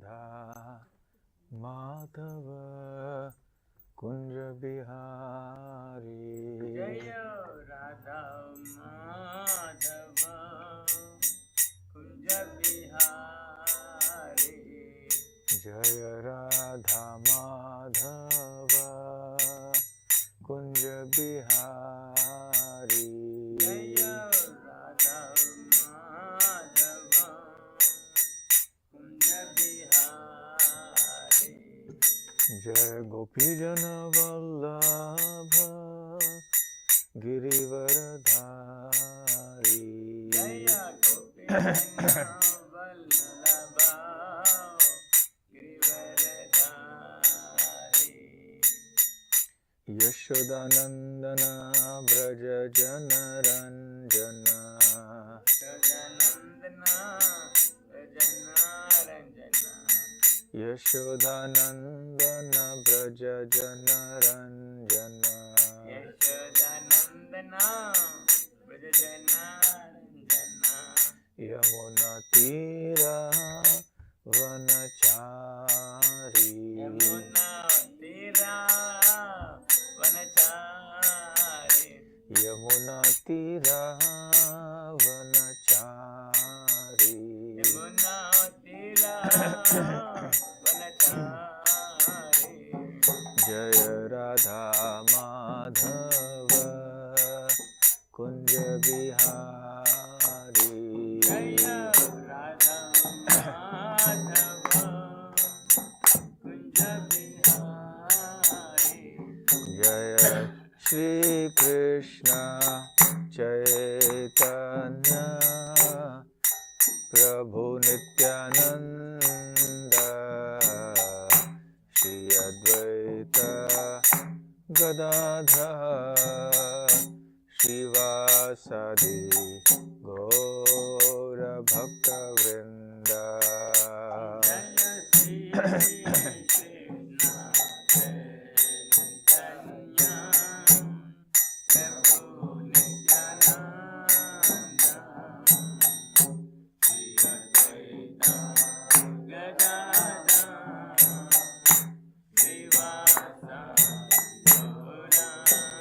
Radha Madhava Kunja Bihari. Jaya Radha Madhava Kunja Bihari. Jaya Radha Madhava Kunja Bihari. Jaya Radha Madhava Kunja Bihari. Jaya Gopijana Vallabha Girivaradhari. Jaya Gopijana Vallabha Girivaradhari. Yashodanandana Braja Janaranjana. Yashodanandana Braja Janaranjana. Yashodanandana Braja Janaranjana. Yamuna Tira Vanachari. Yamuna Tira Vanachari. Yamuna Tira Vanachari. Yamuna Tira Vanachari. Jaya Radha Madhava Kunja Bihari. Jaya Radha Madhava Kunja Bihari. Jaya Shri Krishna Chaitanya Prabhu Nityananda Shri Advaita Gadadhar Shivasadi Gaura Bhakta Vrinda. Jaya Shri Krishna Chaitanya Prabhu Nityananda Shri Advaita Gadadhar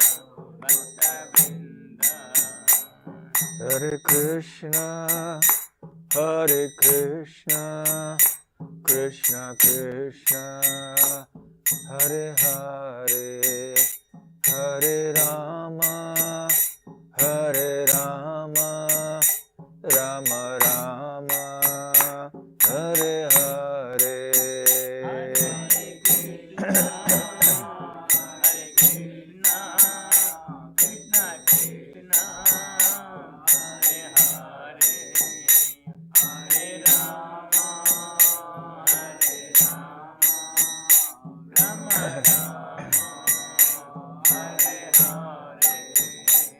Shivasadi Gaura Bhakta-vrinda. Hare Krishna, Hare Krishna, Krishna Krishna, Hare Hare, Hare Rama, Hare Rama, Rama Rama, Hare Hare.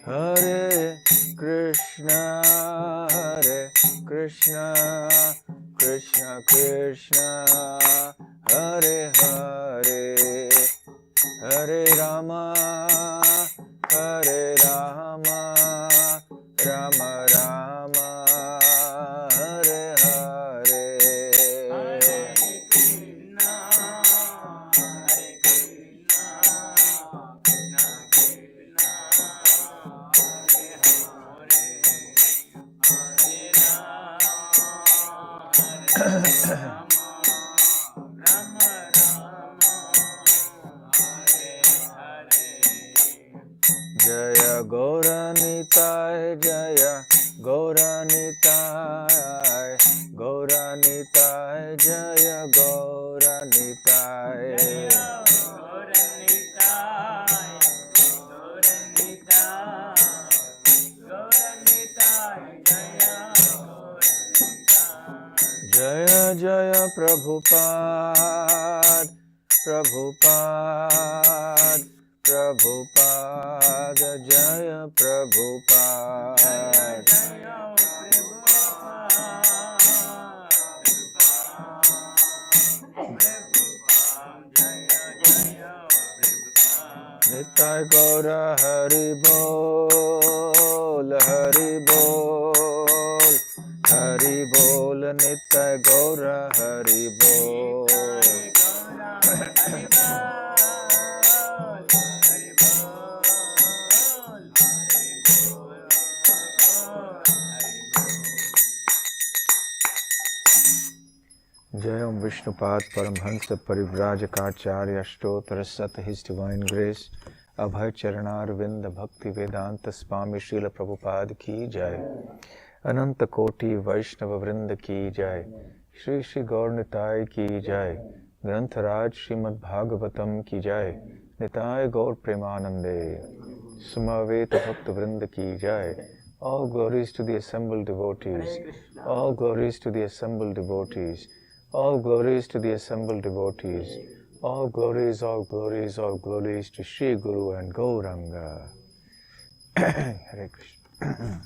Hare Krishna, Hare Krishna, Krishna Krishna, Hare Hare, Hare Rama, Hare Rama, Rama Rama, Hare Hare. Hare Krishna, Krishna Krishna, Hare Hare, Hare Rama, Rama Rama, Hare Hare. Hare Krishna, Hare Krishna, Krishna Krishna, Hare Hare, Hare Rama, Rama Rama, Hare Hare. Jaya Gauranitai, Jaya Gauranitai, Gauranitai, Jaya Gauranitai. Jaya Jaya Prabhupada, Prabhupada, Prabhupada, Jaya Prabhupada. Nitai Gaura Hari Bol, Hari Bol, Hari Bol, Nitai Gaura Hari Bol. Jai Om Vishnupad Paramhansa Parivrajakaacharya Ashtottara Sat His Divine Grace Abhay Charanar Vinda Bhakti Vedanta Swami Srila Prabhupada Ki Jai Ananta Koti Vaishnava Vrinda Ki Jai Shri Shri Gaur Nitai Ki Jai Grantharaj Srimad Bhagavatam Ki Jai Nitai Gaur Premanande Sumaveta Bhakta Vrinda Ki Jai. All glories to the assembled devotees. All glories to the assembled devotees. All glories to the assembled devotees. All glories, all glories, all glories to Shri Guru and Gauranga. Hare Krishna.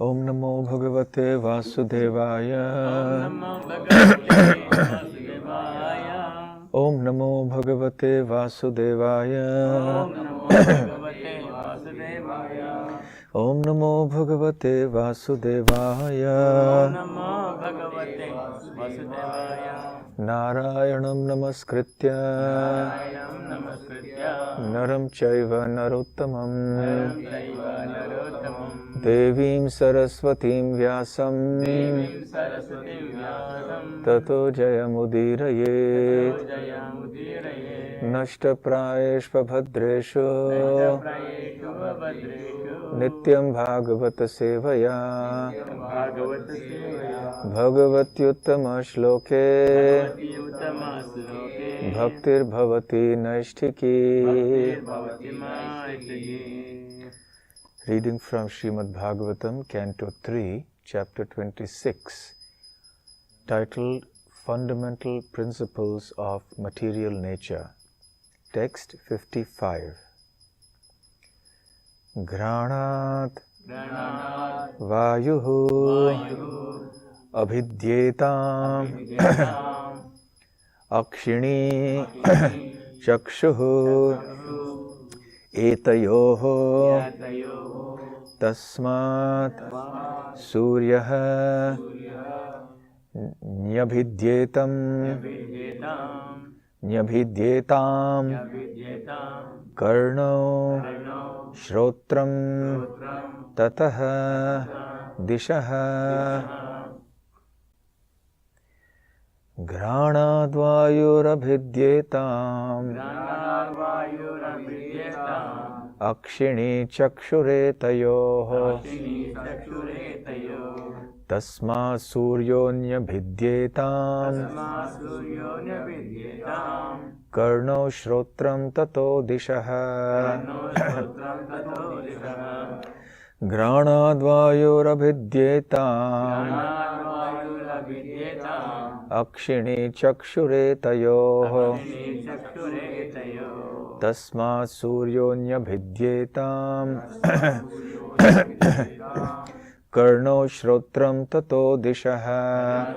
Om Namo Bhagavate Vasudevaya. Om Namo Bhagavate Vasudevaya. Om Namo Bhagavate Vasudevaya. Narayanam Namaskritya Naram Chaiva Narottamam Devim Saraswatim Vyasam Tato Jayamudiraye Nashta Prayeshva Bhadreshu Nityam Bhagavata Sevaya Bhagavatyuttama Shloke Bhaktir Bhavati Naishtiki. Reading from Srimad Bhagavatam, Canto 3, Chapter 26, titled Fundamental Principles of Material Nature. Text 55. Granat Vayuhu Abhidyetam Akshini Chakshuhu Etayoho Tasmat Suryaha Nyabhidyetam Karno Shrotram Tataha Dishaha. Granadvayurabhidyetam Akshini Chakshuretayoho Tasma Suryonyabhidyetam Karno Shrotram Tato Dishaha. Granadvayurabhidyetam Akshini Chakshuretayoho Tasmat Suryonyabhidyetam Karno Shrotram Tato Dishaha.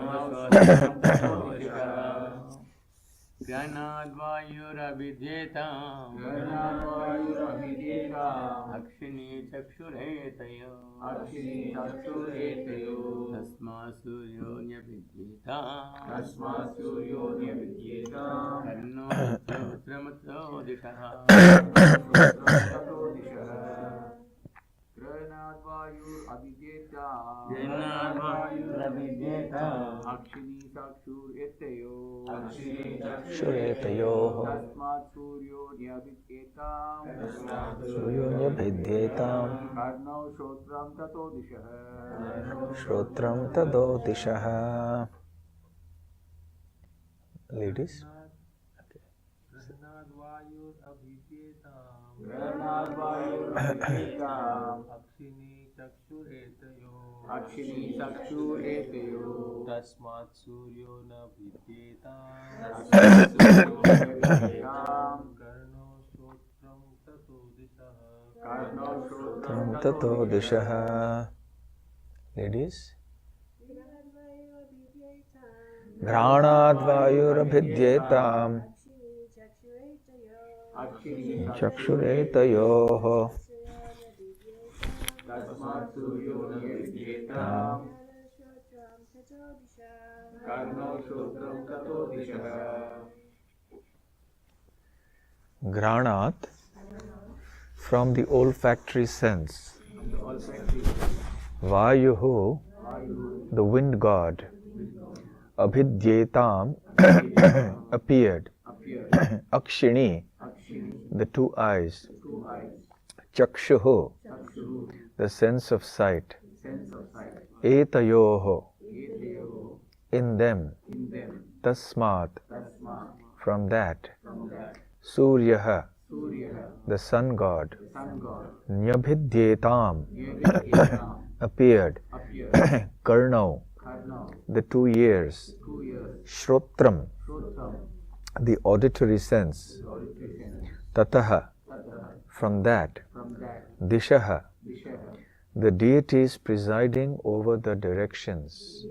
Gyanadvayurabhidyetam Akshini Chakshuretayo Tasma Suryonyabhidyetam Karno Shrotram Tato Dishaha. Gyanadvayurabhidyetam Akshini Chakshuretayoho Tasmat Suryonyabhidyetam Karno Shrotram Tato Dishaha. Shrotram Tato Dishaha. Ladies? Akshini Chakshuretayo Tasmat Suryonabhidyetam Karno Shrotram Tato Dishaha. Tato Dishaha. Ladies? Granat vayurabhidyetam chakshuretayoho तस्मात् सूर्यो न विद्येताम् tam कर्णो श्रोत्रं ततो दिशः Granat from the olfactory sense. Vayuhu, the wind god. Abhidyetam, appeared. Akshini, the two eyes. Chakshuhu, the sense of sight. Etayoho, in them. Tasmat, from that. Suryaha, the sun god. Nyabhidyetam, appeared. Karnau, the 2 ears. Shrotram, the auditory sense. Tataha, from that. Dishaha, the deities presiding over the directions.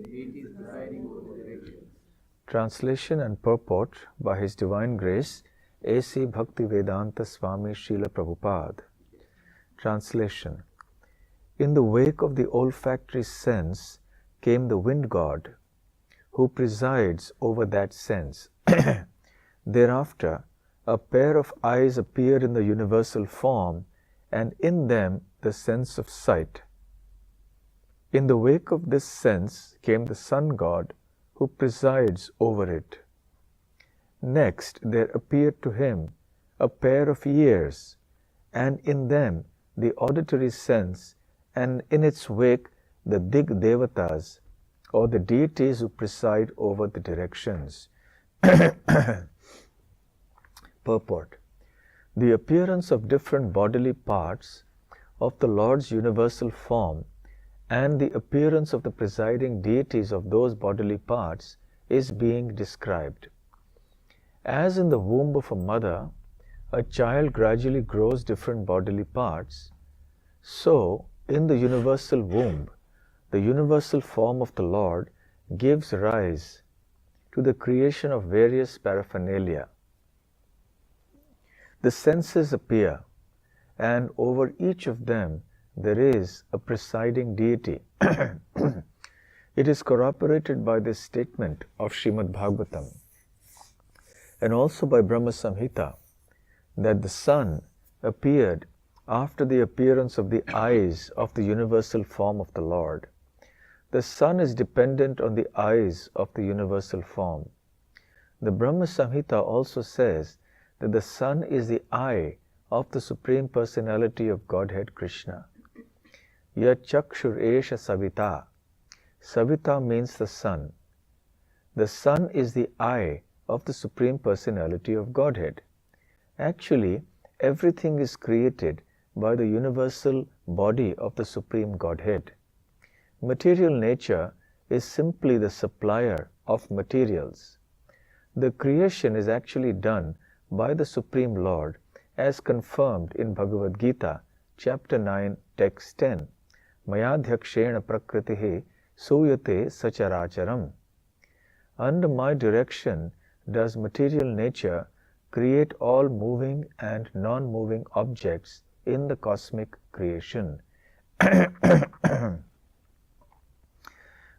Translation and purport by His Divine Grace A.C. Bhakti Swami Srila Prabhupada. Translation. In the wake of the olfactory sense came the wind god, who presides over that sense. Thereafter, a pair of eyes appeared in the universal form, and in them the sense of sight. In the wake of this sense came the sun god, who presides over it. Next there appeared to him a pair of ears, and in them the auditory sense, and in its wake the Dig Devatas, or the deities who preside over the directions. Purport. The appearance of different bodily parts of the Lord's universal form and the appearance of the presiding deities of those bodily parts is being described. As in the womb of a mother, a child gradually grows different bodily parts, so in the universal womb, the universal form of the Lord gives rise to the creation of various paraphernalia. The senses appear, and over each of them there is a presiding deity. It is corroborated by this statement of Srimad Bhagavatam and also by Brahma Samhita that the sun appeared after the appearance of the eyes of the universal form of the Lord. The sun is dependent on the eyes of the universal form. The Brahma Samhita also says that the sun is the eye of the Supreme Personality of Godhead Krishna. Yat chakshur esha savita. Savita means the sun. The sun is the eye of the Supreme Personality of Godhead. Actually, everything is created by the universal body of the Supreme Godhead. Material nature is simply the supplier of materials. The creation is actually done by the Supreme Lord, as confirmed in Bhagavad Gita, chapter 9, text 10. Mayadhyakshena prakritihi suyate sacharacharam. Under my direction does material nature create all moving and non-moving objects in the cosmic creation.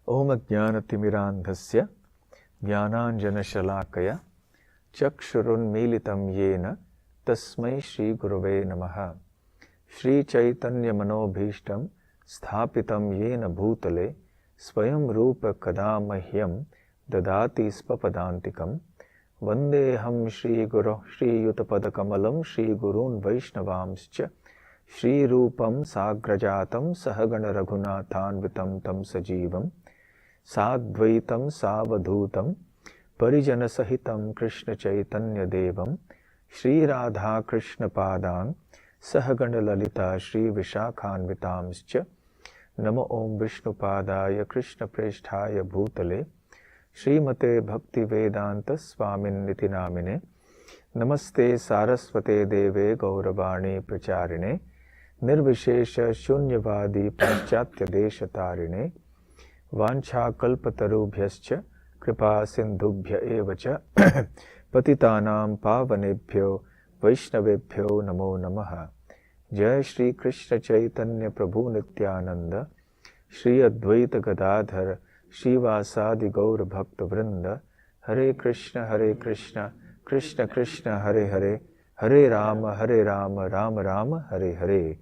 Om Jnanatimirandhasya Jnananjana Shalakaya Chakshurun Militam Yena Tasmai Shri Gurave Namaha. Shri Chaitanya Manobhishtam Sthapitam Yena Bhutale Swayam Rupa Kadamahyam Dadati Spapadantikam Vandeham Shri Guru Shri Yutapadakamalam Shri Gurun Vaishnavamscha Shri Rupam Sagrajatam Sahagana Raghunathanvitam Tam Sajivam Sadvaitam Savadhutam Parijana Sahitam Krishna Chaitanya Devam Shri Radha Krishna Padan Sahagana Lalita Shri Vishakhanvitamscha Namo Om Vishnu Padaya Krishna Preshthaya Bhutale Srimate Bhakti Vedanta Swamin Niti Namine Namaste Saraswate Deve Gauravani Pracharine Nirvishesha Shunyavadi Paschatya Desha Tarine Vancha Kalpatarubhyascha Kripa Sindhubhya Evacha Patitanam Pavanebhyo Vaishnavebhyo Namo Namaha. Jai Shri Krishna Chaitanya Prabhu Nityananda Shri Advaita Gadadhar Shivasadi Gaur Bhakta Vrinda. Hare Krishna, Krishna Krishna, Hare Hare, Hare Rama, Rama Rama, Hare Hare.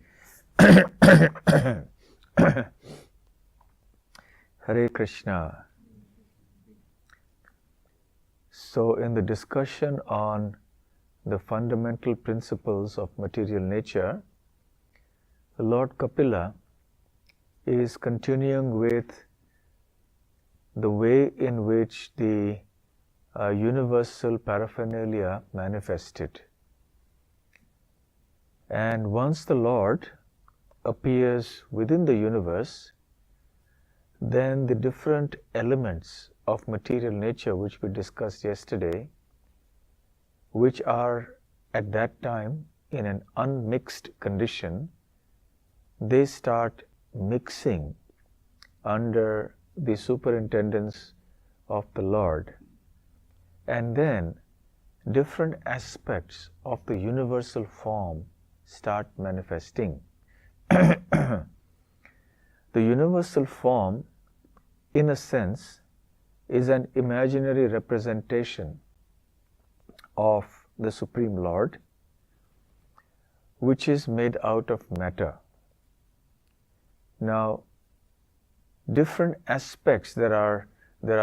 Hare Krishna. So in the discussion on the fundamental principles of material nature, Lord Kapila is continuing with the way in which the universal paraphernalia manifested. And once the Lord appears within the universe, then the different elements of material nature which we discussed yesterday, which are at that time in an unmixed condition, they start mixing under the superintendence of the Lord. And then different aspects of the universal form start manifesting. The universal form, in a sense, is an imaginary representation of the Supreme Lord, which is made out of matter. Now, different aspects, there are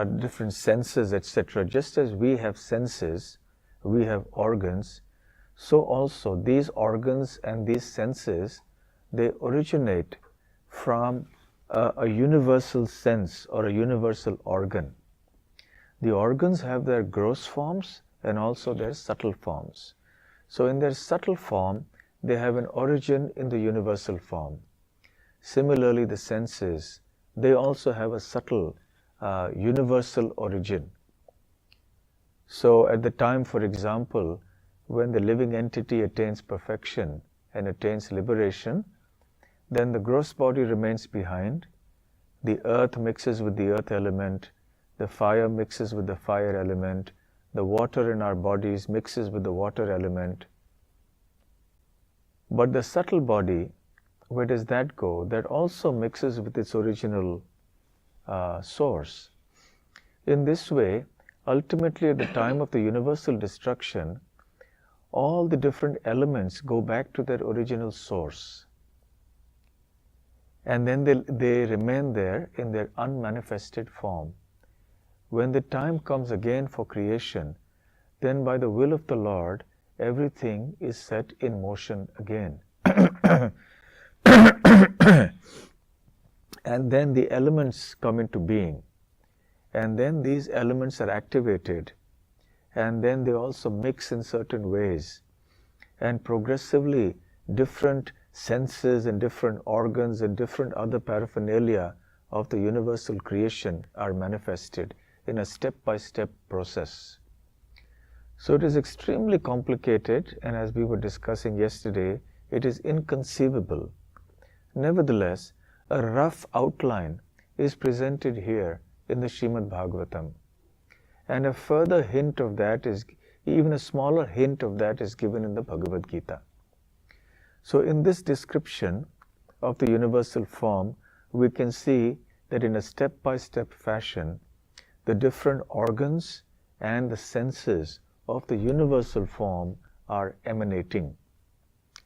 different senses, etc. Just as we have senses, we have organs, so also these organs and these senses, they originate from a universal sense or a universal organ. The organs have their gross forms and also their subtle forms. So in their subtle form, they have an origin in the universal form. Similarly, the senses, they also have a subtle universal origin. So at the time, for example, when the living entity attains perfection and attains liberation, then the gross body remains behind, the earth mixes with the earth element, the fire mixes with the fire element, the water in our bodies mixes with the water element. But the subtle body, where does that go? That also mixes with its original source. In this way, ultimately at the time of the universal destruction, all the different elements go back to their original source. And then they remain there in their unmanifested form. When the time comes again for creation, then by the will of the Lord, everything is set in motion again. And then the elements come into being. And then these elements are activated. And then they also mix in certain ways. And progressively, different senses and different organs and different other paraphernalia of the universal creation are manifested in a step-by-step process. So it is extremely complicated, and as we were discussing yesterday, it is inconceivable. Nevertheless, a rough outline is presented here in the Srimad Bhagavatam. And a further hint of that is, even a smaller hint of that is given in the Bhagavad Gita. So in this description of the universal form, we can see that in a step-by-step fashion, the different organs and the senses of the universal form are emanating,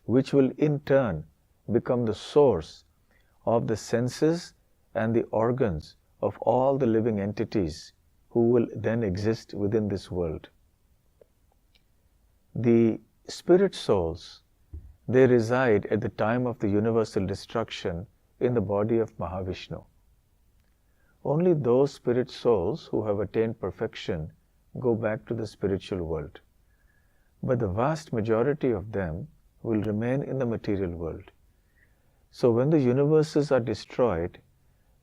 which will in turn become the source of the senses and the organs of all the living entities who will then exist within this world. The spirit souls, they reside at the time of the universal destruction in the body of Mahavishnu. Only those spirit souls who have attained perfection go back to the spiritual world. But the vast majority of them will remain in the material world. So when the universes are destroyed,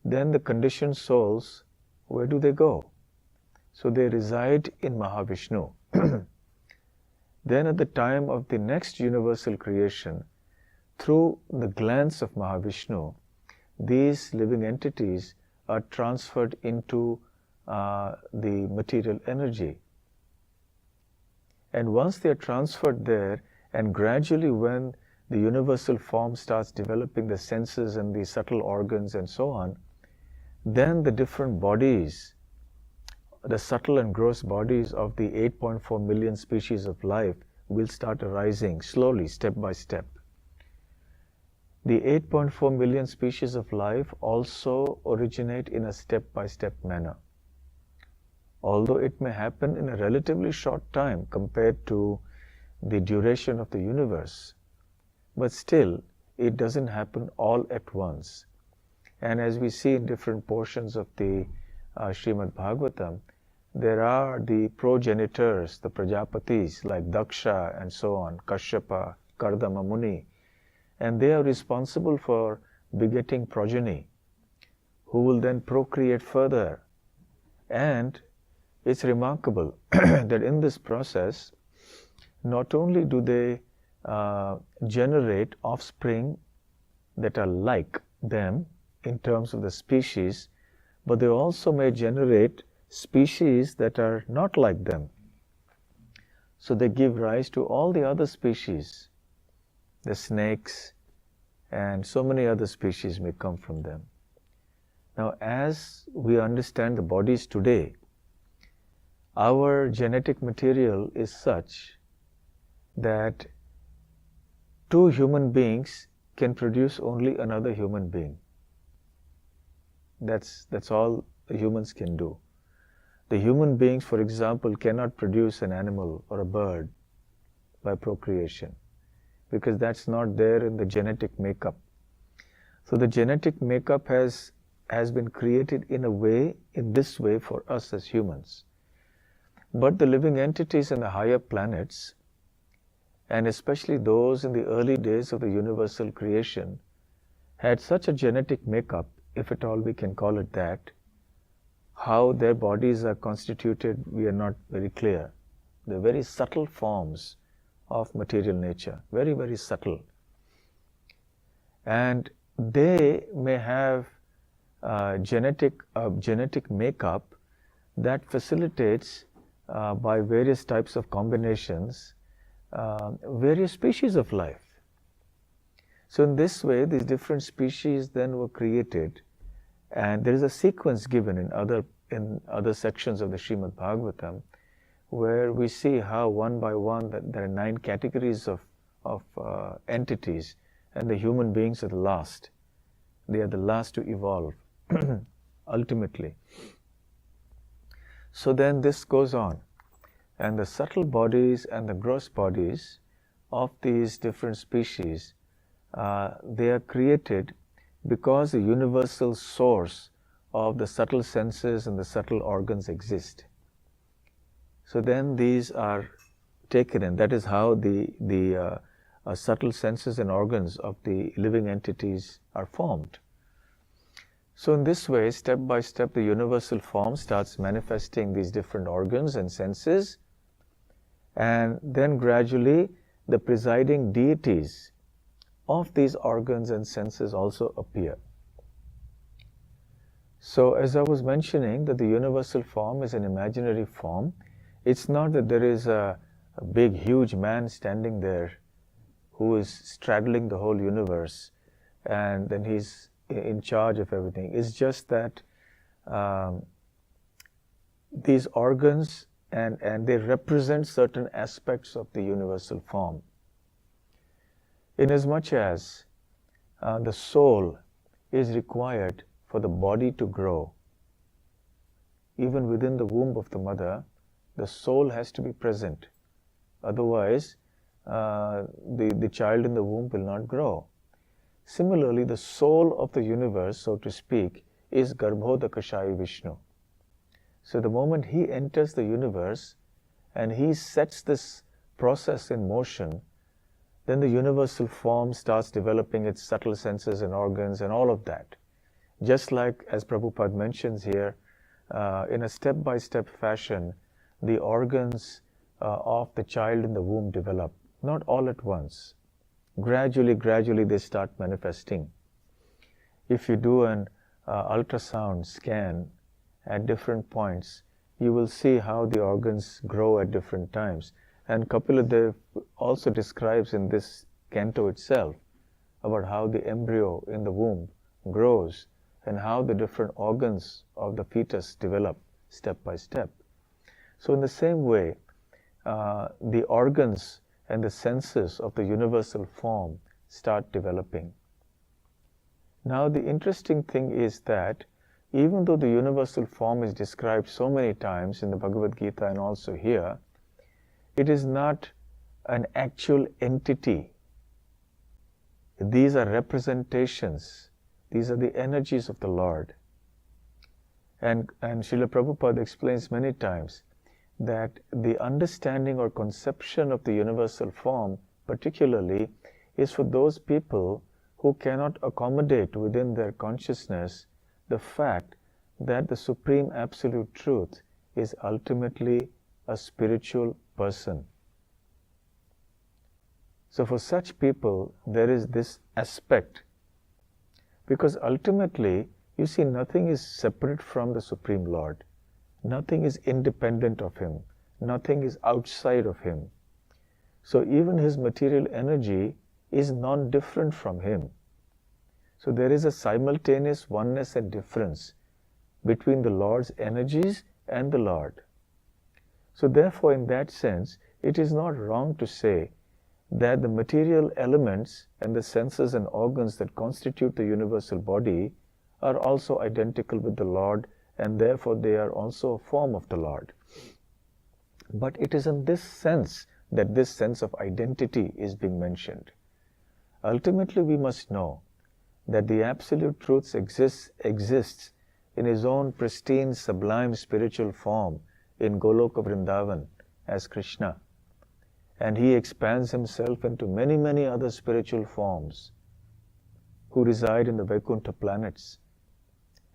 then the conditioned souls, where do they go? So they reside in Mahavishnu. Then at the time of the next universal creation, through the glance of Mahavishnu, these living entities are transferred into the material energy. And once they are transferred there, and gradually when the universal form starts developing the senses and the subtle organs and so on, then the different bodies, the subtle and gross bodies of the 8.4 million species of life will start arising slowly, step by step. The 8.4 million species of life also originate in a step-by-step manner. Although it may happen in a relatively short time compared to the duration of the universe, but still it doesn't happen all at once. And as we see in different portions of the Srimad Bhagavatam, there are the progenitors, the Prajapatis like Daksha and so on, Kashyapa, Kardama Muni, and they are responsible for begetting progeny who will then procreate further. And it's remarkable that in this process, not only do they generate offspring that are like them in terms of the species, but they also may generate species that are not like them. So they give rise to all the other species. The snakes and so many other species may come from them. Now, as we understand the bodies today, our genetic material is such that two human beings can produce only another human being. That's all the humans can do. The human beings, for example, cannot produce an animal or a bird by procreation, because that's not there in the genetic makeup. So the genetic makeup has been created in this way for us as humans. But the living entities in the higher planets, and especially those in the early days of the universal creation, had such a genetic makeup, if at all we can call it that. How their bodies are constituted, we are not very clear. They're very subtle forms of material nature, very, very subtle. And they may have genetic makeup that facilitates by various types of combinations various species of life. So in this way, these different species then were created, and there is a sequence given in other sections of the Srimad Bhagavatam, where we see how one by one that there are 9 categories of entities, and the human beings are the last. They are the last to evolve, ultimately. So then this goes on, and the subtle bodies and the gross bodies of these different species, they are created because the universal source of the subtle senses and the subtle organs exist. So then these are taken in. That is how the subtle senses and organs of the living entities are formed. So in this way, step by step, the universal form starts manifesting these different organs and senses, and then gradually the presiding deities of these organs and senses also appear. So as I was mentioning, that the universal form is an imaginary form. It's not that there is a big, huge man standing there who is straddling the whole universe and then he's in charge of everything. It's just that these organs and they represent certain aspects of the universal form. Inasmuch as the soul is required for the body to grow, even within the womb of the mother, the soul has to be present. Otherwise, the child in the womb will not grow. Similarly, the soul of the universe, so to speak, is Garbhodakashayi Vishnu. So the moment he enters the universe and he sets this process in motion, then the universal form starts developing its subtle senses and organs and all of that. Just like, as Prabhupada mentions here, in a step-by-step fashion, the organs of the child in the womb develop, not all at once. gradually they start manifesting. If you do an ultrasound scan at different points, you will see how the organs grow at different times. And Kapila also describes in this canto itself about how the embryo in the womb grows and how the different organs of the fetus develop step by step. So in the same way, the organs and the senses of the universal form start developing. Now the interesting thing is that even though the universal form is described so many times in the Bhagavad Gita and also here, it is not an actual entity. These are representations. These are the energies of the Lord. And Srila Prabhupada explains many times that the understanding or conception of the universal form particularly is for those people who cannot accommodate within their consciousness the fact that the Supreme Absolute Truth is ultimately a spiritual person. So for such people, there is this aspect, because ultimately, you see, nothing is separate from the Supreme Lord. Nothing is independent of Him. Nothing is outside of Him. So even His material energy is non-different from Him. So there is a simultaneous oneness and difference between the Lord's energies and the Lord. So therefore, in that sense, it is not wrong to say that the material elements and the senses and organs that constitute the universal body are also identical with the Lord, and therefore they are also a form of the Lord. But it is in this sense that this sense of identity is being mentioned. Ultimately, we must know that the Absolute Truth exists in His own pristine, sublime spiritual form in Goloka Vrindavan as Krishna. And He expands Himself into many, many other spiritual forms who reside in the Vaikuntha planets.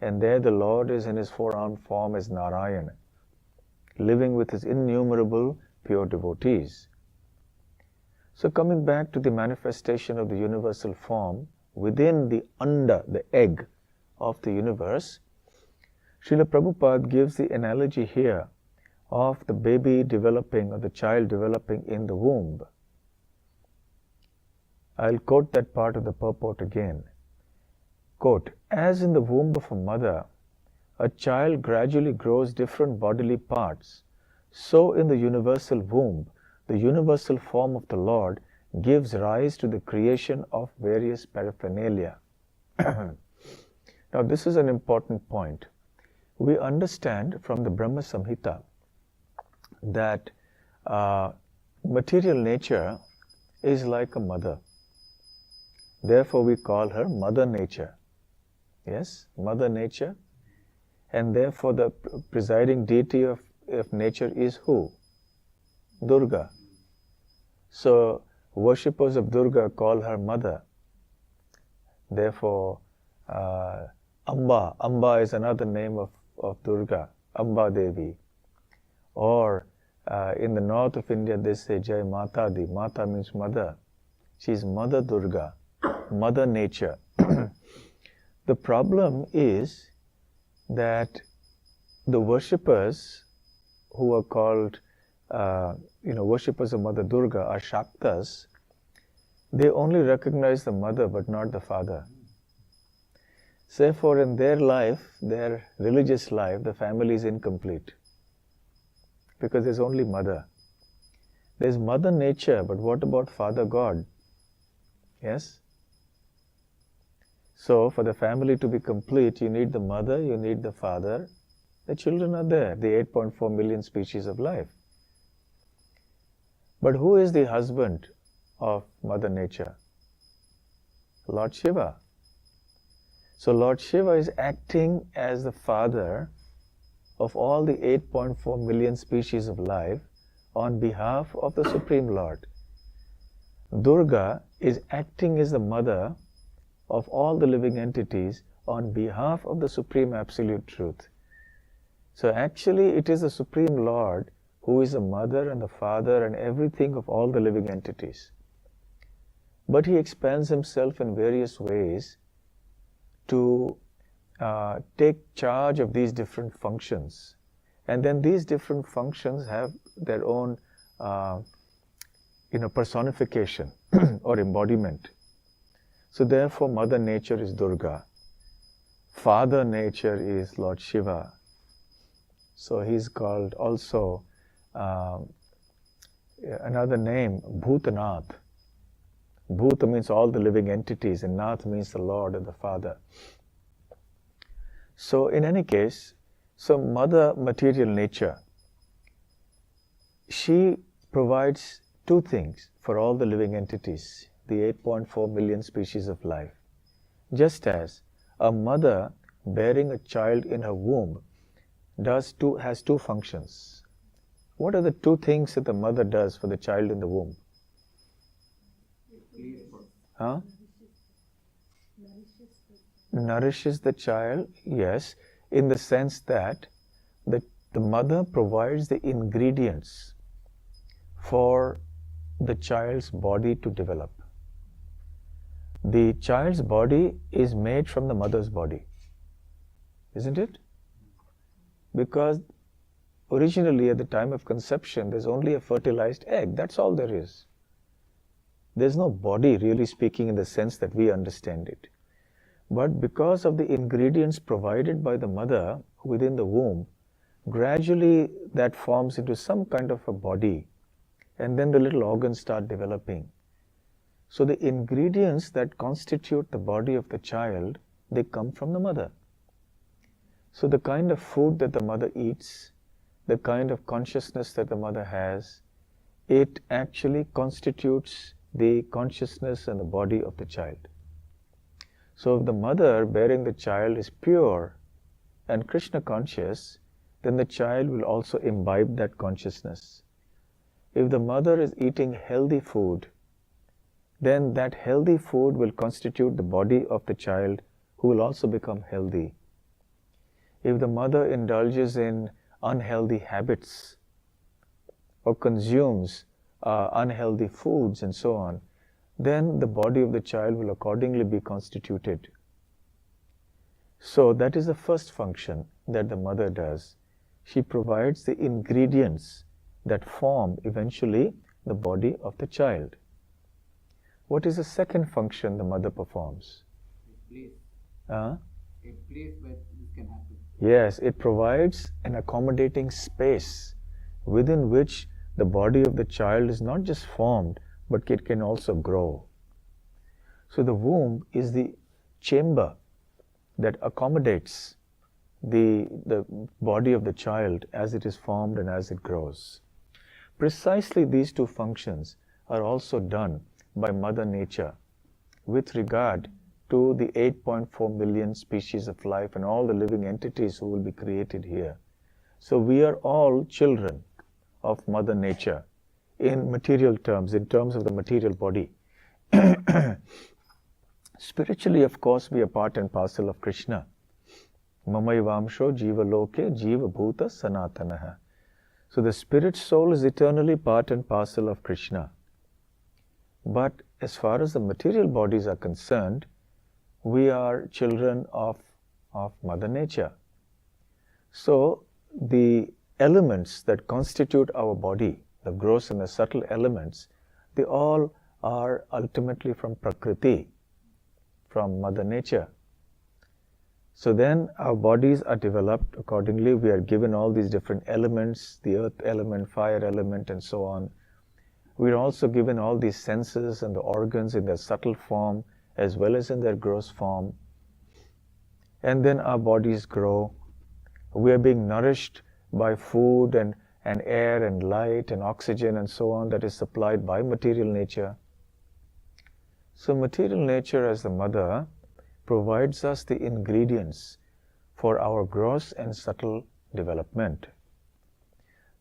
And there the Lord is in His four-armed form as Narayana, living with His innumerable pure devotees. So coming back to the manifestation of the universal form within the anda, the egg of the universe, Srila Prabhupada gives the analogy here of the baby developing or the child developing in the womb. I'll quote that part of the purport again. Quote, as in the womb of a mother, a child gradually grows different bodily parts, so in the universal womb, the universal form of the Lord gives rise to the creation of various paraphernalia. Now this is an important point. We understand from the Brahma Samhita that material nature is like a mother. Therefore we call her Mother Nature. Yes, Mother Nature. And therefore the presiding deity of nature is who? Durga. So worshippers of Durga call her Mother. Therefore Amba. Amba is another name of Durga, Amba Devi. Or in the north of India they say Jai Mata Di. Mata means mother. She is Mother Durga, Mother Nature. The problem is that the worshippers who are called worshippers of Mother Durga are Shaktas. They only recognize the mother but not the father. Therefore, in their life, their religious life, the family is incomplete because there's only mother. There's Mother Nature, but what about Father God? Yes? So, for the family to be complete, you need the mother, you need the father. The children are there, the 8.4 million species of life. But who is the husband of Mother Nature? Lord Shiva. So Lord Shiva is acting as the father of all the 8.4 million species of life on behalf of the Supreme Lord. Durga is acting as the mother of all the living entities on behalf of the Supreme Absolute Truth. So actually it is the Supreme Lord who is the mother and the father and everything of all the living entities. but he expends himself in various ways to take charge of these different functions. And then these different functions have their own personification or embodiment. So therefore Mother Nature is Durga. Father Nature is Lord Shiva. So he's called also another name, Bhutanath. Bhuta means all the living entities, and Nath means the Lord or the Father. So in any case, so Mother Material Nature, she provides two things for all the living entities, the 8.4 million species of life. Just as a mother bearing a child in her womb has two functions. What are the two things that the mother does for the child in the womb? Huh? Nourishes the child, yes, in the sense that the mother provides the ingredients for the child's body to develop. The child's body is made from the mother's body, isn't it? Because originally at the time of conception there's only a fertilized egg, that's all there is. There's no body, really speaking, in the sense that we understand it. But because of the ingredients provided by the mother within the womb, gradually that forms into some kind of a body, and then the little organs start developing. So the ingredients that constitute the body of the child, they come from the mother. So the kind of food that the mother eats, the kind of consciousness that the mother has, it actually constitutes the consciousness and the body of the child. So if the mother bearing the child is pure and Krishna conscious, then the child will also imbibe that consciousness. If the mother is eating healthy food, then that healthy food will constitute the body of the child, who will also become healthy. If the mother indulges in unhealthy habits or consumes unhealthy foods and so on, then the body of the child will accordingly be constituted. So that is the first function that the mother does. She provides the ingredients that form eventually the body of the child. What is the second function the mother performs? A place. Huh? A place where this can happen. Yes, it provides an accommodating space within which the body of the child is not just formed, but it can also grow. So the womb is the chamber that accommodates the body of the child as it is formed and as it grows. Precisely these two functions are also done by Mother Nature with regard to the 8.4 million species of life and all the living entities who will be created here. So we are all children of Mother Nature in material terms, in terms of the material body. Spiritually, of course, we are part and parcel of Krishna. Mamaivamsho jiva loke jiva bhuta sanatanaha. So the spirit soul is eternally part and parcel of Krishna. But as far as the material bodies are concerned, we are children of Mother Nature. So the elements that constitute our body, the gross and the subtle elements, they all are ultimately from Prakriti, from Mother Nature. So then our bodies are developed accordingly. We are given all these different elements, the earth element, fire element, and so on. We are also given all these senses and the organs in their subtle form as well as in their gross form. And then our bodies grow. We are being nourished by food and air and light and oxygen and so on that is supplied by material nature. So material nature as the mother provides us the ingredients for our gross and subtle development.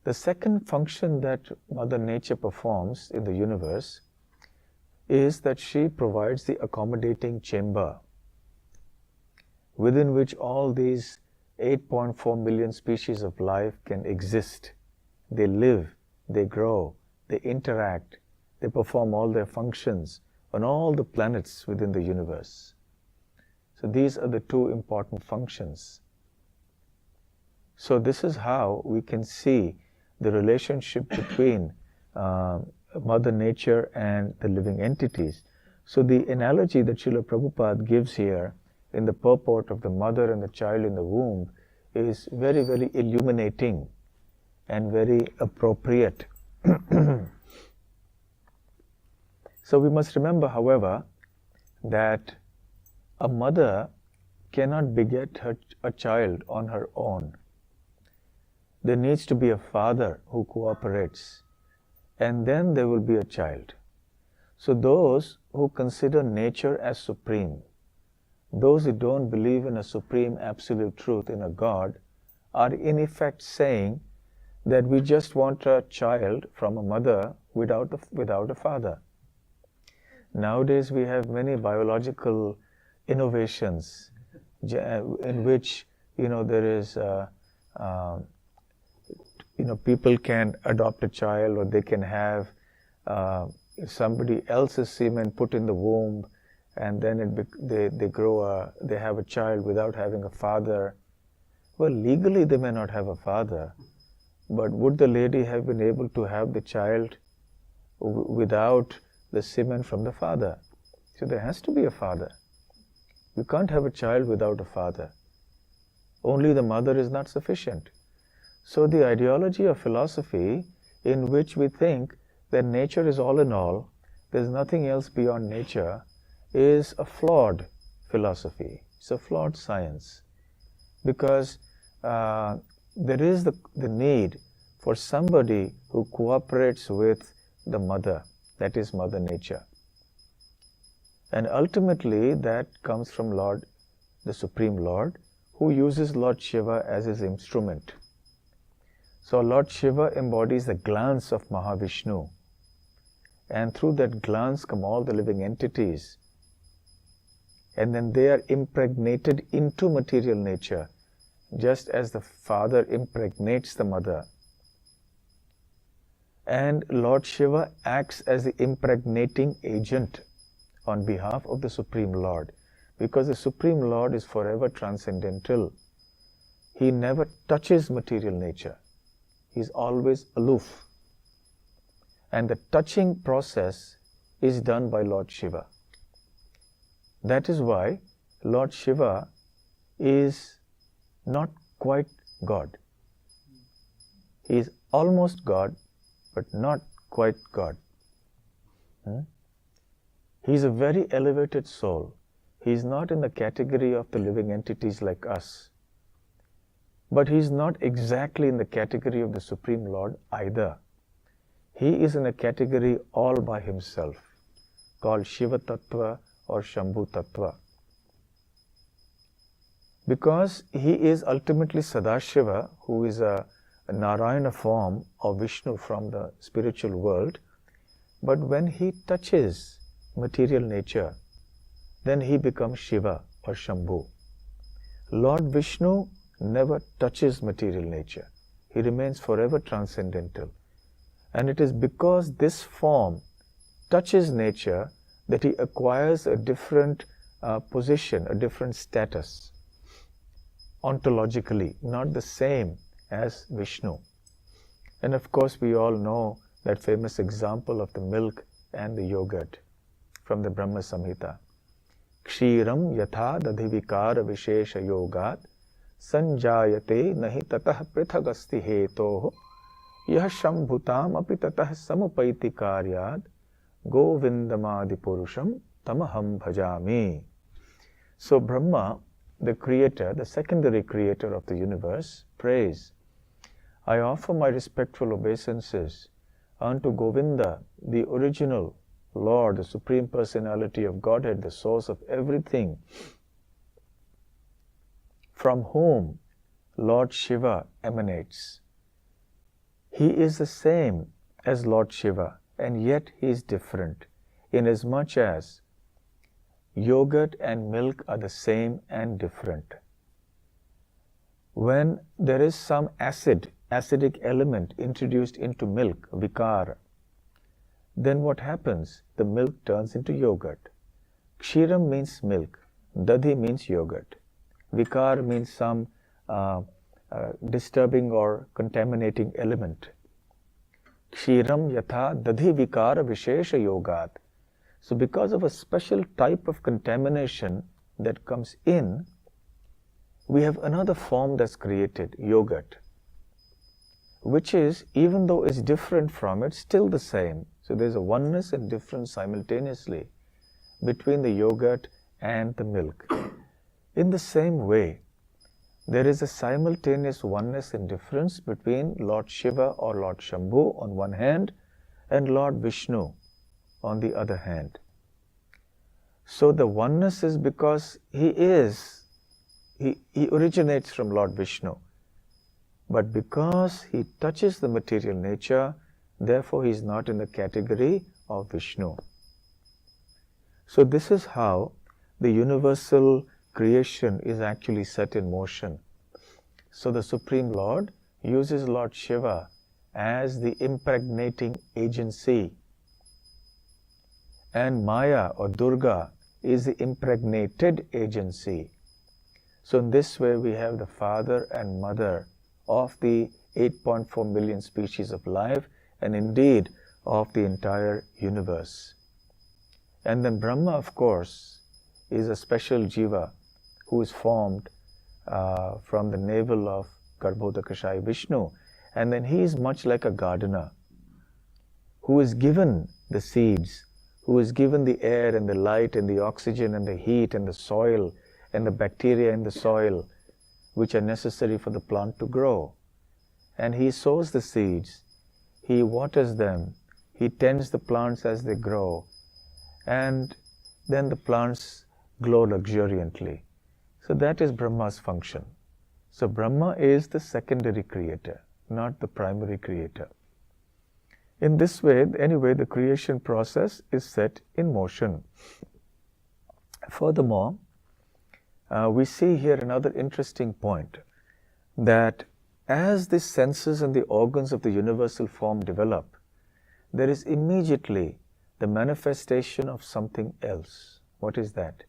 The second function that Mother Nature performs in the universe is that she provides the accommodating chamber within which all these 8.4 million species of life can exist. They live, they grow, they interact, they perform all their functions on all the planets within the universe. So these are the two important functions. So this is how we can see the relationship between Mother Nature and the living entities. So the analogy that Srila Prabhupada gives here in the purport of the mother and the child in the womb is very, very illuminating and very appropriate. So we must remember, however, that a mother cannot beget a child on her own. There needs to be a father who cooperates, and then there will be a child. So those who consider nature as supreme, those who don't believe in a supreme absolute truth, in a God, are in effect saying that we just want a child from a mother without a father. Nowadays we have many biological innovations in which there is people can adopt a child, or they can have somebody else's semen put in the womb, and then they have a child without having a father. Well, legally they may not have a father, but would the lady have been able to have the child without the semen from the father? So there has to be a father. You can't have a child without a father. Only the mother is not sufficient. So the ideology of philosophy in which we think that nature is all in all, there's nothing else beyond nature, is a flawed philosophy. It's a flawed science. Because there is the need for somebody who cooperates with the mother, that is Mother Nature. And ultimately that comes from Lord, the Supreme Lord, who uses Lord Shiva as his instrument. So Lord Shiva embodies the glance of Mahavishnu, and through that glance come all the living entities, and then they are impregnated into material nature, just as the father impregnates the mother. And Lord Shiva acts as the impregnating agent on behalf of the Supreme Lord, because the Supreme Lord is forever transcendental. He never touches material nature. He is always aloof. And the touching process is done by Lord Shiva. That is why Lord Shiva is not quite God. He is almost God, but not quite God. He is a very elevated soul. He is not in the category of the living entities like us. But he is not exactly in the category of the Supreme Lord either. He is in a category all by himself, called Shiva Tattva or Shambhu Tattva. Because he is ultimately Sadashiva, who is a Narayana form of Vishnu from the spiritual world, but when he touches material nature, then he becomes Shiva or Shambhu. Lord Vishnu never touches material nature. He remains forever transcendental. And it is because this form touches nature that he acquires a different position, a different status, ontologically, not the same as Vishnu. And of course we all know that famous example of the milk and the yogurt from the Brahma Samhita. Kshiram yatha dadhivikara vishesha yogat sanjayate nahi tatah prithagasti hetoh yah shambhutam api tatah samupaiti karyad govindamadi purusham tamaham bhajami. So Brahma, the creator, the secondary creator of the universe, prays, I offer my respectful obeisances unto Govinda, the original Lord, the Supreme Personality of Godhead, the source of everything, from whom Lord Shiva emanates. He is the same as Lord Shiva, and yet he is different, inasmuch as yogurt and milk are the same and different. When there is some acidic element introduced into milk, vikara, then what happens? The milk turns into yogurt. Kshiram means milk. Dadhi means yogurt. Vikar means some disturbing or contaminating element. Kshiram yatha dadhi vikara vishesha yogat. So because of a special type of contamination that comes in, we have another form that's created, yogurt, which is, even though it's different from it, still the same. So there's a oneness and difference simultaneously between the yogurt and the milk. In the same way, there is a simultaneous oneness and difference between Lord Shiva or Lord Shambhu on one hand and Lord Vishnu on the other hand. So the oneness is because he originates from Lord Vishnu. But because he touches the material nature, therefore he is not in the category of Vishnu. So this is how the universal creation is actually set in motion. So the Supreme Lord uses Lord Shiva as the impregnating agency, and Maya or Durga is the impregnated agency. So in this way we have the father and mother of the 8.4 million species of life, and indeed of the entire universe. And then Brahma, of course, is a special jiva who is formed from the navel of Garbhodakashayi Vishnu. And then he is much like a gardener who is given the seeds, who is given the air and the light and the oxygen and the heat and the soil and the bacteria in the soil which are necessary for the plant to grow. And he sows the seeds, he waters them, he tends the plants as they grow, and then the plants glow luxuriantly. So that is Brahma's function. So Brahma is the secondary creator, not the primary creator. In this way, anyway, the creation process is set in motion. Furthermore, we see here another interesting point, that as the senses and the organs of the universal form develop, there is immediately the manifestation of something else. What is that?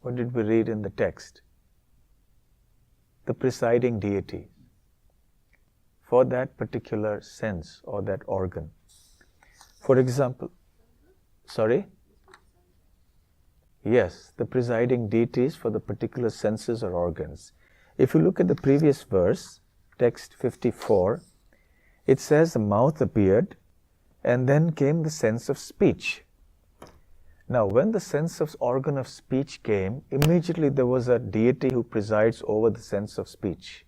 What did we read in the text? The presiding deity for that particular sense or that organ. For example, sorry? Yes, the presiding deities for the particular senses or organs. If you look at the previous verse, text 54, it says the mouth appeared and then came the sense of speech. Now, when the sense of organ of speech came, immediately there was a deity who presides over the sense of speech.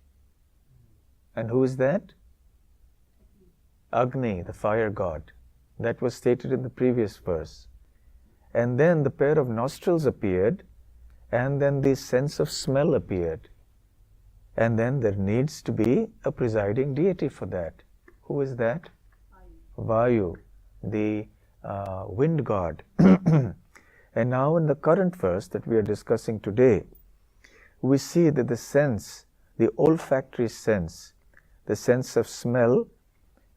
And who is that? Agni, the fire god. That was stated in the previous verse. And then the pair of nostrils appeared, and then the sense of smell appeared. And then there needs to be a presiding deity for that. Who is that? Vayu, the wind god. And now in the current verse that we are discussing today, we see that the sense, the olfactory sense, the sense of smell,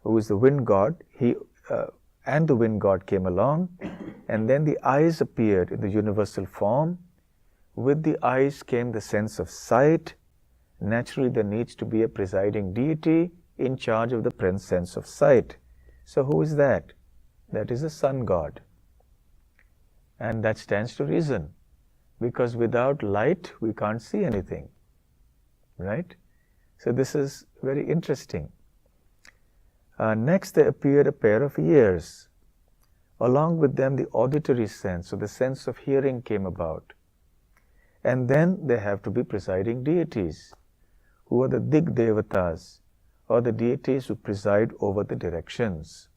who is the wind god, and the wind god came along, and then the eyes appeared in the universal form. With the eyes came the sense of sight. Naturally, there needs to be a presiding deity in charge of the sense of sight. So who is that? That is the sun god. And that stands to reason, because without light we can't see anything, right? So this is very interesting. Next there appeared a pair of ears. Along with them the auditory sense, so the sense of hearing came about. And then there have to be presiding deities, who are the Dig Devatas, or the deities who preside over the directions.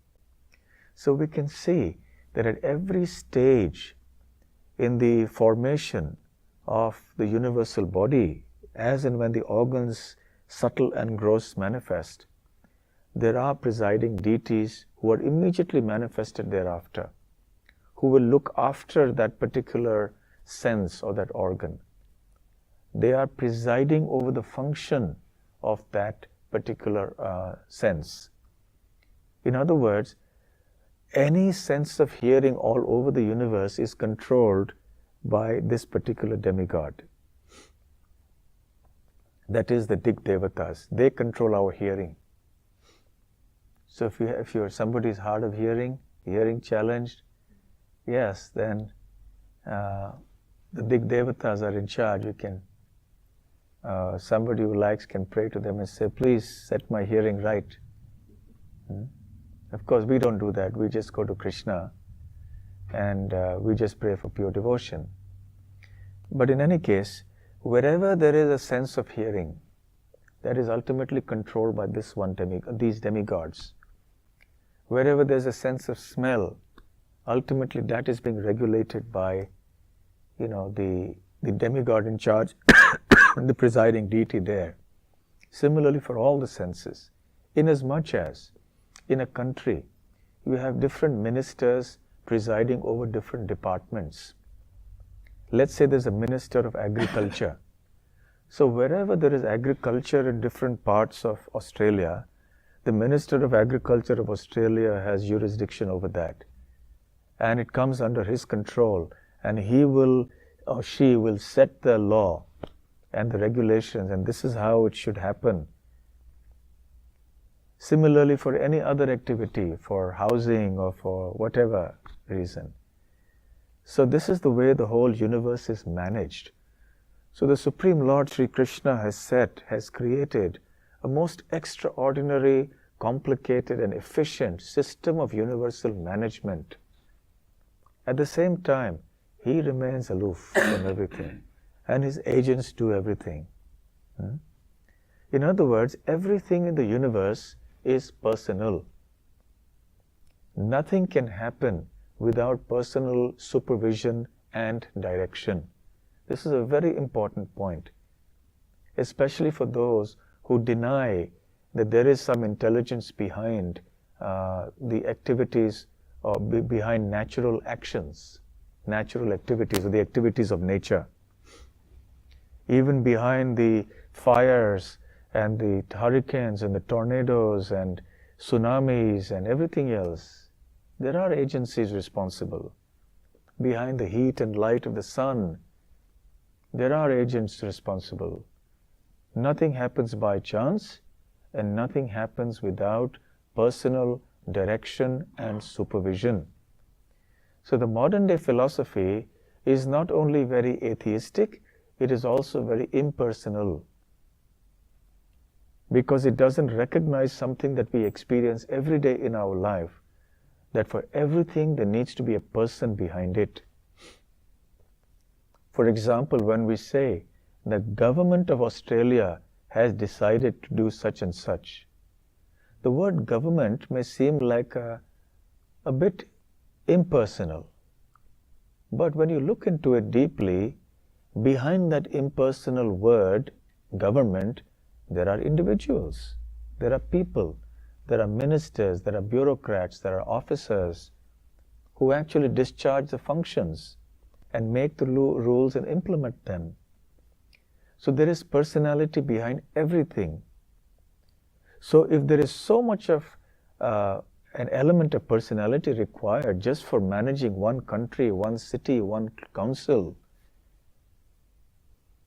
So we can see that at every stage in the formation of the universal body, as and when the organs subtle and gross manifest, there are presiding deities who are immediately manifested thereafter, who will look after that particular sense or that organ. They are presiding over the function of that particular sense. In other words, any sense of hearing all over the universe is controlled by this particular demigod. That is the Dig Devatas. They control our hearing. So if you're somebody who's hard of hearing challenged, yes, then the Dig Devatas are in charge. You can, somebody who likes can pray to them and say, please set my hearing right. Of course, we don't do that. We just go to Krishna and we just pray for pure devotion. But in any case, wherever there is a sense of hearing, that is ultimately controlled by this one these demigods. Wherever there's a sense of smell, ultimately that is being regulated by, the demigod in charge, the presiding deity there. Similarly for all the senses, inasmuch as in a country you have different ministers presiding over different departments. Let's say there's a minister of agriculture. So wherever there is agriculture in different parts of Australia, the Minister of Agriculture of Australia has jurisdiction over that. And it comes under his control, and he will or she will set the law and the regulations, and this is how it should happen. Similarly for any other activity, for housing or for whatever reason. So this is the way the whole universe is managed. So the Supreme Lord Sri Krishna has created a most extraordinary, complicated and efficient system of universal management. At the same time, he remains aloof from everything, and his agents do everything. In other words, everything in the universe is personal. Nothing can happen without personal supervision and direction. This is a very important point, especially for those who deny that there is some intelligence behind the activities or behind natural actions, natural activities or the activities of nature. Even behind the fires and the hurricanes and the tornadoes and tsunamis and everything else, there are agencies responsible. Behind the heat and light of the sun, there are agents responsible. Nothing happens by chance, and nothing happens without personal direction and supervision. So the modern day philosophy is not only very atheistic, it is also very impersonal, because it doesn't recognize something that we experience every day in our life, that for everything there needs to be a person behind it. For example, when we say the government of Australia has decided to do such and such, the word government may seem like a bit impersonal. But when you look into it deeply, behind that impersonal word, government, there are individuals, there are people, there are ministers, there are bureaucrats, there are officers who actually discharge the functions and make the rules and implement them. So there is personality behind everything. So if there is so much of an element of personality required just for managing one country, one city, one council,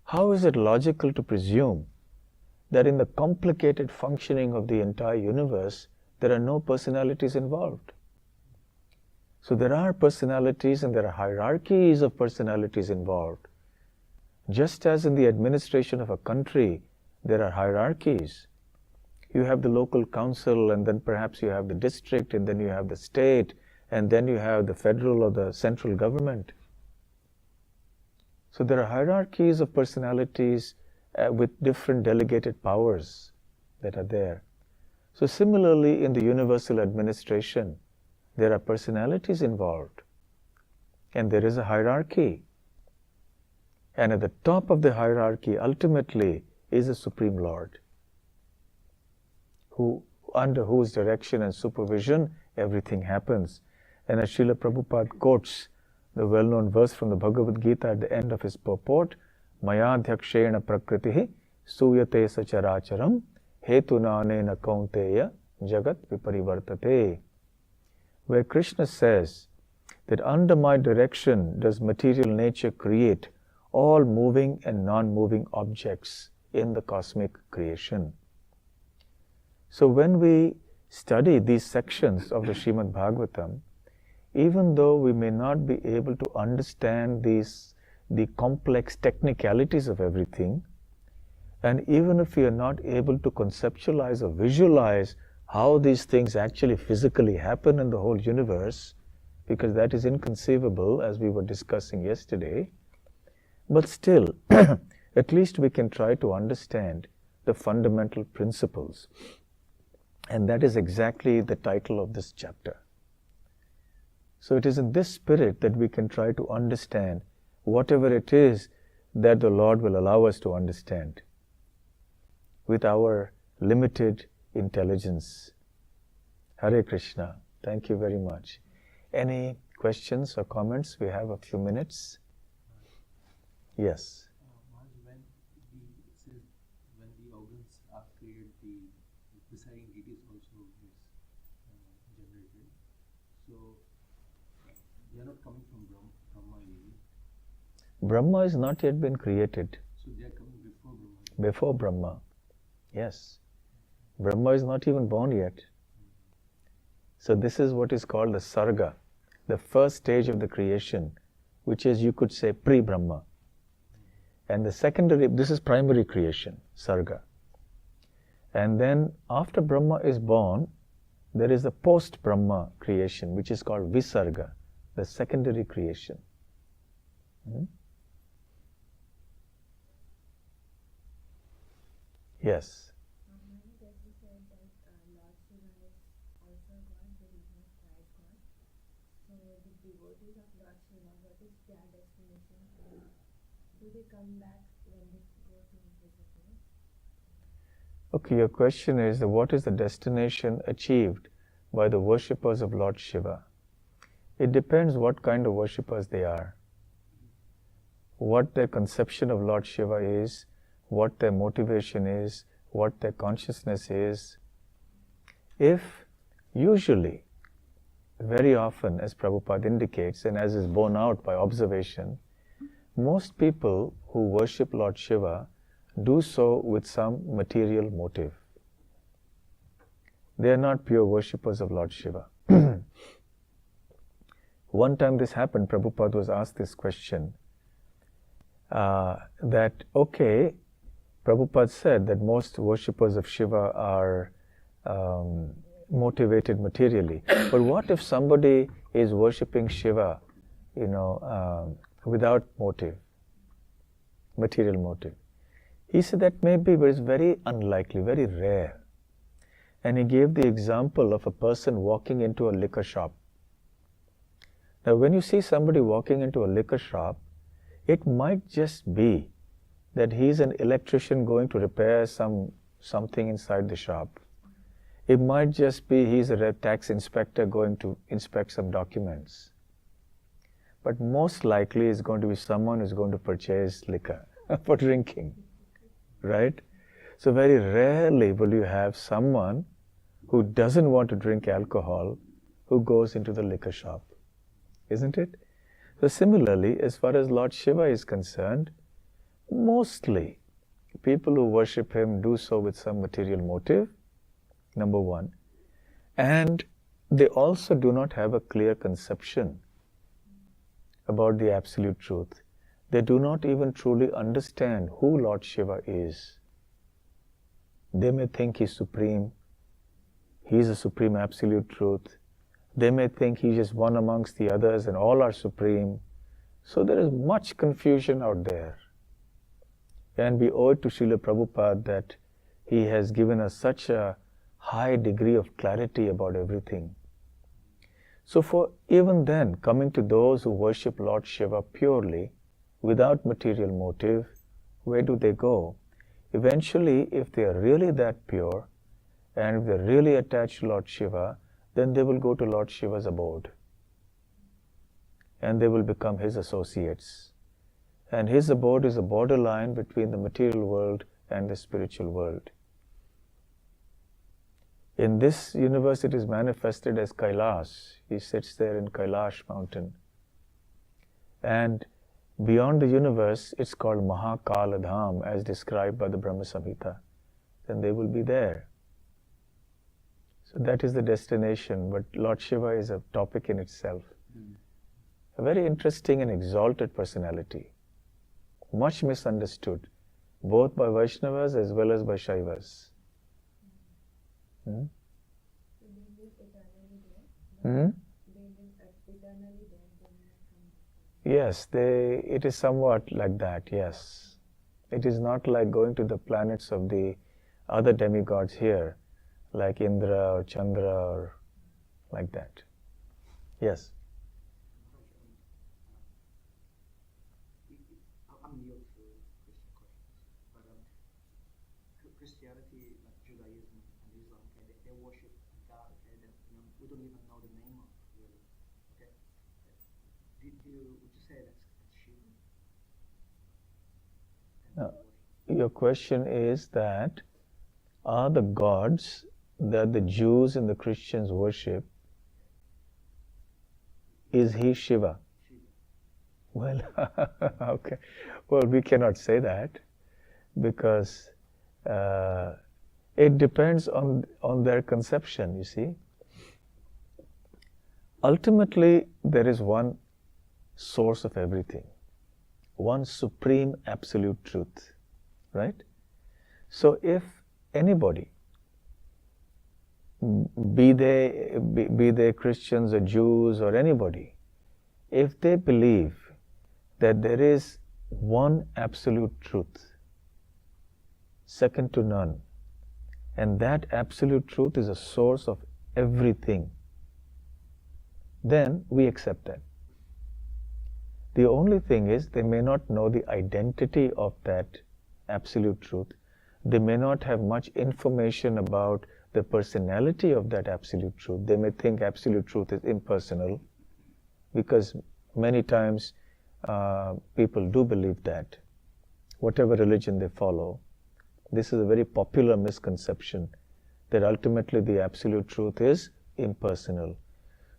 how is it logical to presume that in the complicated functioning of the entire universe, there are no personalities involved? So there are personalities and there are hierarchies of personalities involved. Just as in the administration of a country, there are hierarchies. You have the local council, and then perhaps you have the district, and then you have the state, and then you have the federal or the central government. So there are hierarchies of personalities with different delegated powers that are there. So similarly, in the universal administration, there are personalities involved, and there is a hierarchy. And at the top of the hierarchy, ultimately, is a Supreme Lord, under whose direction and supervision everything happens. And as Srila Prabhupada quotes the well-known verse from the Bhagavad Gita at the end of his purport, Mayadhyakshena prakritihi suyate sacharacharam hetunanena kaunteya jagat viparivartate. where Krishna says that under my direction does material nature create all moving and non-moving objects in the cosmic creation. So when we study these sections of the Srimad Bhagavatam, even though we may not be able to understand the complex technicalities of everything, and even if we are not able to conceptualize or visualize how these things actually physically happen in the whole universe, because that is inconceivable as we were discussing yesterday, but still, at least we can try to understand the fundamental principles. And that is exactly the title of this chapter. So it is in this spirit that we can try to understand whatever it is that the Lord will allow us to understand with our limited intelligence. Hare Krishna. Thank you very much. Any questions or comments? We have a few minutes. Yes. When the organs are created, the presiding deities also is generated. So they are not coming from Brahma really. Brahma has not yet been created. So they are coming before Brahma. Before Brahma. Yes. Brahma is not even born yet. So this is what is called the Sarga, the first stage of the creation, which is, you could say, pre-Brahma. And the secondary, this is primary creation, Sarga. And then after Brahma is born, there is a post-Brahma creation, which is called Visarga, the secondary creation. Yes. Okay, your question is that what is the destination achieved by the worshippers of Lord Shiva? It depends what kind of worshippers they are, what their conception of Lord Shiva is, what their motivation is, what their consciousness is. If usually, very often, as Prabhupada indicates, and as is borne out by observation, most people who worship Lord Shiva do so with some material motive. They are not pure worshippers of Lord Shiva. One time this happened, Prabhupada was asked this question, that, okay, Prabhupada said that most worshippers of Shiva are motivated materially. But what if somebody is worshipping Shiva, without motive, material motive? He said that maybe, but it's very unlikely, very rare. And he gave the example of a person walking into a liquor shop. Now, when you see somebody walking into a liquor shop, it might just be that he's an electrician going to repair something inside the shop. It might just be he's a tax inspector going to inspect some documents. But most likely it's going to be someone who's going to purchase liquor for drinking, right? So very rarely will you have someone who doesn't want to drink alcohol who goes into the liquor shop, isn't it? So similarly, as far as Lord Shiva is concerned, mostly people who worship him do so with some material motive, number one. And they also do not have a clear conception about the absolute truth. They do not even truly understand who Lord Shiva is. They may think he's supreme, he's a supreme absolute truth. They may think he's just one amongst the others and all are supreme. So there is much confusion out there. And we owe it to Srila Prabhupada that he has given us such a high degree of clarity about everything. So for even then, coming to those who worship Lord Shiva purely, without material motive, where do they go? Eventually, if they are really that pure, and if they are really attached to Lord Shiva, then they will go to Lord Shiva's abode. And they will become his associates. And his abode is a borderline between the material world and the spiritual world. In this universe, it is manifested as Kailas. He sits there in Kailash mountain. And beyond the universe, it's called Mahakala Dham, as described by the Brahma Samhita. Then they will be there. So that is the destination, but Lord Shiva is a topic in itself. A very interesting and exalted personality. Much misunderstood, both by Vaishnavas as well as by Shaivas. So they live eternally there? Hmm? They live eternally there, they will not come back. Yes, it is somewhat like that, yes. It is not like going to the planets of the other demigods here, like Indra or Chandra or like that. Yes? I'm new to Christian questions, but Christianity, like Judaism and Islam, okay, they worship God, okay, we don't even know the name of really, okay. Would you say that's Shiva? No. Your question is that, are the gods that the Jews and the Christians worship, is he Shiva? Well, okay. Well, we cannot say that because it depends on their conception, you see. Ultimately, there is one source of everything, one supreme absolute truth, right? So if anybody, be they Christians or Jews or anybody, if they believe that there is one absolute truth, second to none, and that absolute truth is a source of everything, then we accept that. The only thing is, they may not know the identity of that absolute truth. They may not have much information about the personality of that absolute truth. They may think absolute truth is impersonal, because many times people do believe that, whatever religion they follow. This is a very popular misconception, that ultimately the absolute truth is impersonal.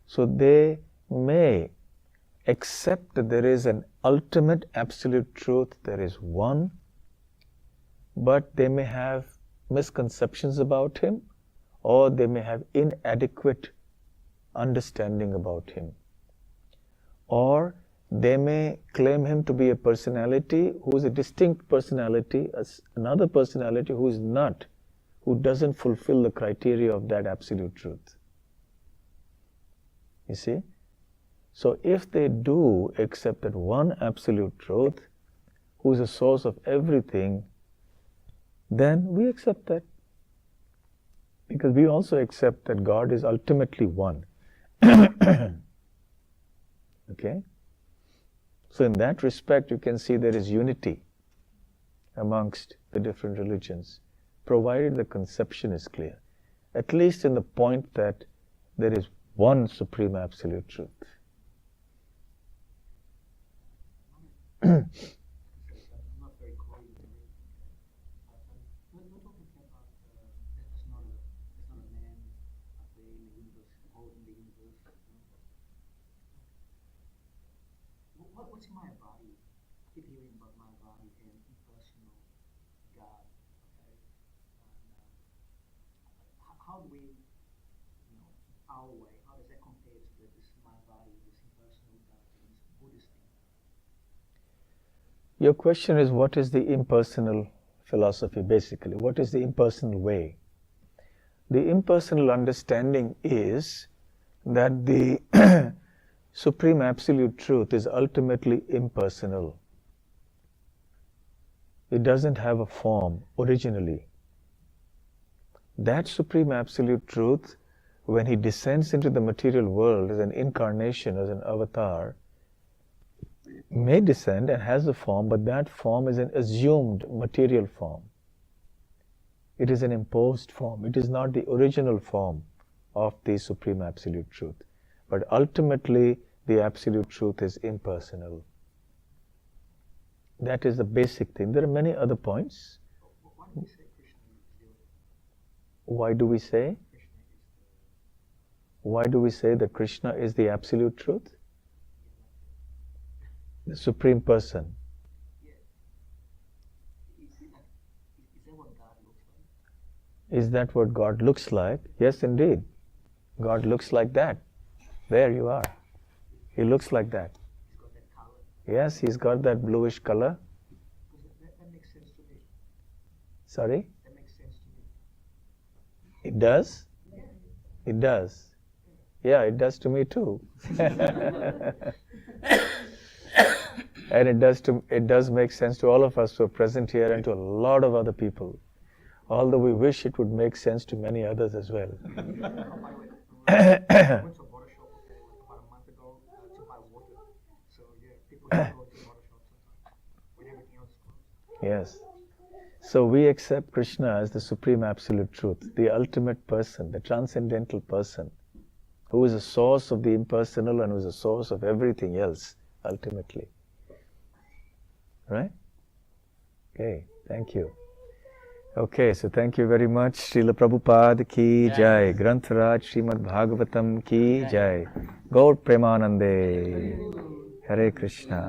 So they may accept that there is an ultimate absolute truth, there is one, but they may have misconceptions about him, or they may have inadequate understanding about him. Or they may claim him to be a personality who is a distinct personality, as another personality who is not, who doesn't fulfill the criteria of that absolute truth. You see? So if they do accept that one absolute truth, who is the source of everything, then we accept that. Because we also accept that God is ultimately one. Okay? So in that respect, you can see there is unity amongst the different religions, provided the conception is clear. At least in the point that there is one supreme absolute truth. I'm not very clear with it. We're talking about it's not a man up there in the universe, holding the universe. What's my body? I keep hearing about my body and impersonal God. Okay, and how do we, our way? How does that compare to this my body, this impersonal God, this Buddhist thing? Your question is, what is the impersonal philosophy basically? What is the impersonal way? The impersonal understanding is that the supreme absolute truth is ultimately impersonal. It doesn't have a form originally. That supreme absolute truth, when he descends into the material world as an incarnation, as an avatar, may descend and has a form, but that form is an assumed material form. It is an imposed form. It is not the original form of the supreme absolute truth. But ultimately, the absolute truth is impersonal. That is the basic thing. There are many other points. Why do we say Krishna is zero? Why do we say? Krishna why do we say that Krishna is the absolute truth? The Supreme Person. Yeah. Is that what God looks like? Is that what God looks like? Yes, indeed. God looks like that. There you are. He looks like that. He's got that color. Yes, he's got that bluish color. Because that makes sense to me. Sorry? That makes sense to me. It does? It does. Yeah, it does to me too. And it does make sense to all of us who are present here and to a lot of other people. Although we wish it would make sense to many others as well. Oh, by the way, I went to a water shop about a month ago to buy water. So yeah, people can go to the water shop sometimes when everything else is closed. Yes. So we accept Krishna as the supreme absolute truth, the ultimate person, the transcendental person, who is a source of the impersonal and who is a source of everything else, ultimately. Right? Okay, thank you. Okay, so thank you very much. Srila Prabhupada ki jai. Grantharaj Srimad Bhagavatam ki jai. Gaur Premanande. Hare Krishna.